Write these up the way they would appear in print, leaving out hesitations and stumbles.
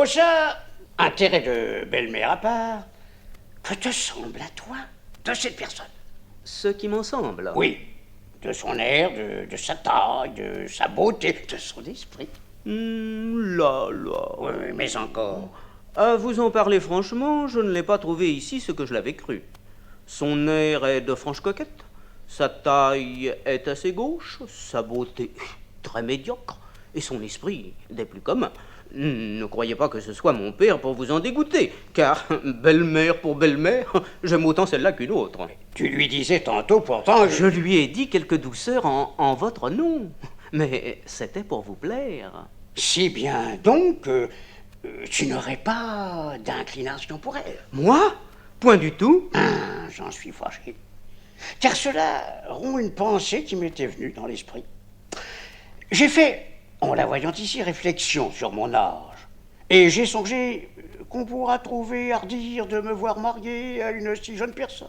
Oh ça, intérêt de belle-mère à part. Que te semble à toi de cette personne? Ce qui m'en semble. Oui, de son air, de sa taille, de sa beauté, de son esprit. Là. Oui, mais encore. À vous en parler franchement, je ne l'ai pas trouvé ici ce que je l'avais cru. Son air est de franche coquette, sa taille est assez gauche, sa beauté très médiocre, et son esprit des plus communs. Ne croyez pas que ce soit mon père pour vous en dégoûter, car belle-mère pour belle-mère, j'aime autant celle-là qu'une autre. Tu lui disais tantôt pourtant... Je lui ai dit quelques douceurs en votre nom, mais c'était pour vous plaire. Si bien donc que tu n'aurais pas d'inclination pour elle. Moi? Point du tout. J'en suis fâché. Car cela rompt une pensée qui m'était venue dans l'esprit. J'ai fait, en la voyant ici, réflexion sur mon âge. Et j'ai songé qu'on pourra trouver hardir de me voir marié à une si jeune personne.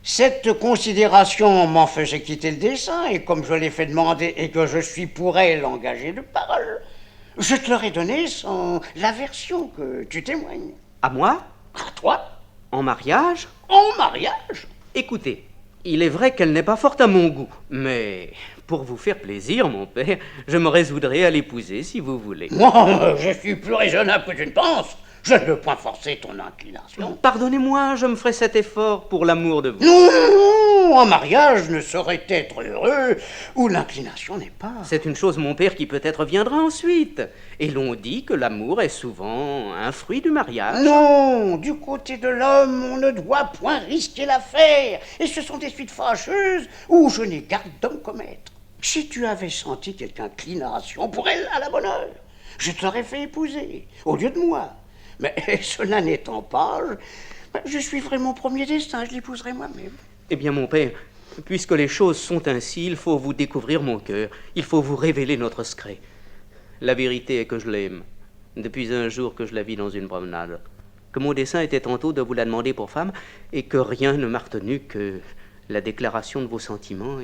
Cette considération m'en faisait quitter le dessein, et comme je l'ai fait demander et que je suis pour elle engagé de parole, je te l'aurais donné sans l'aversion que tu témoignes. À moi? À toi? En mariage? En mariage? Écoutez, il est vrai qu'elle n'est pas forte à mon goût, mais pour vous faire plaisir, mon père, je me résoudrai à l'épouser si vous voulez. Moi, je suis plus raisonnable que tu ne penses. Je ne veux point forcer ton inclination. Pardonnez-moi, je me ferai cet effort pour l'amour de vous. Non, un mariage ne saurait être heureux où l'inclination n'est pas. C'est une chose, mon père, qui peut-être viendra ensuite. Et l'on dit que l'amour est souvent un fruit du mariage. Non, du côté de l'homme, on ne doit point risquer l'affaire. Et ce sont des suites fâcheuses où je n'ai garde d'homme commettre. Si tu avais senti quelque inclination pour elle, à la bonne heure, je t'aurais fait épouser, au lieu de moi. Mais cela n'étant pas, je suivrai mon premier destin, je l'épouserai moi-même. Eh bien, mon père, puisque les choses sont ainsi, il faut vous découvrir mon cœur. Il faut vous révéler notre secret. La vérité est que je l'aime, depuis un jour que je la vis dans une promenade. Que mon dessein était tantôt de vous la demander pour femme, et que rien ne m'a retenu que la déclaration de vos sentiments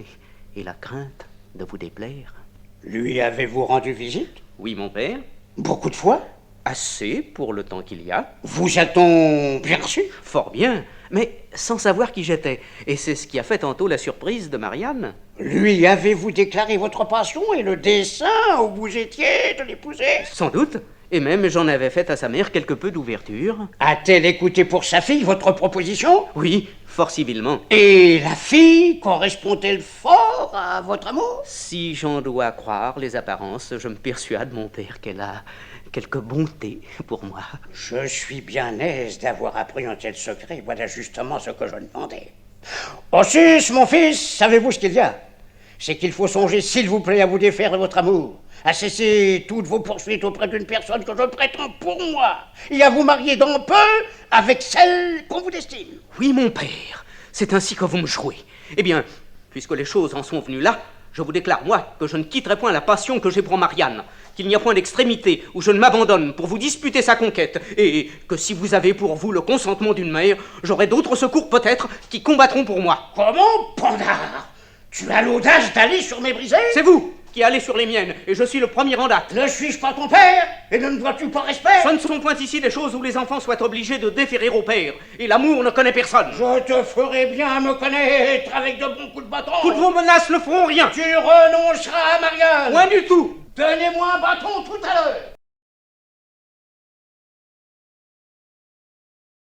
et la crainte de vous déplaire. Lui avez-vous rendu visite? Oui, mon père. Beaucoup de fois? Assez pour le temps qu'il y a. Vous a-t-on bien reçu? Fort bien, mais sans savoir qui j'étais. Et c'est ce qui a fait tantôt la surprise de Marianne. Lui avez-vous déclaré votre passion et le dessein où vous étiez de l'épouser? Sans doute. Et même j'en avais fait à sa mère quelque peu d'ouverture. A-t-elle écouté pour sa fille votre proposition? Oui, fort civilement. Et la fille correspond-elle fort à votre amour? Si j'en dois croire les apparences, je me persuade, mon père, qu'elle a quelque bonté pour moi. Je suis bien aise d'avoir appris un tel secret. Voilà justement ce que je demandais. Ossus, mon fils, savez-vous ce qu'il y a? C'est qu'il faut songer, s'il vous plaît, à vous défaire de votre amour, à cesser toutes vos poursuites auprès d'une personne que je prétends pour moi, et à vous marier dans peu avec celle qu'on vous destine. Oui, mon père, c'est ainsi que vous me jouez. Eh bien, puisque les choses en sont venues là, je vous déclare, moi, que je ne quitterai point la passion que j'ai pour Marianne, qu'il n'y a point d'extrémité où je ne m'abandonne pour vous disputer sa conquête, et que si vous avez pour vous le consentement d'une mère, j'aurai d'autres secours peut-être qui combattront pour moi. Comment, Pandare? Tu as l'audace d'aller sur mes brisées? C'est vous qui allez sur les miennes, et je suis le premier en date. Ne suis-je pas ton père? Et ne me dois-tu pas respect? Ce ne sont point ici des choses où les enfants soient obligés de déférer au père, et l'amour ne connaît personne. Je te ferai bien me connaître avec de bons coups de bâton. Toutes vos menaces ne feront rien. Tu renonceras à Marianne. Point du tout. Donnez-moi un bâton tout à l'heure.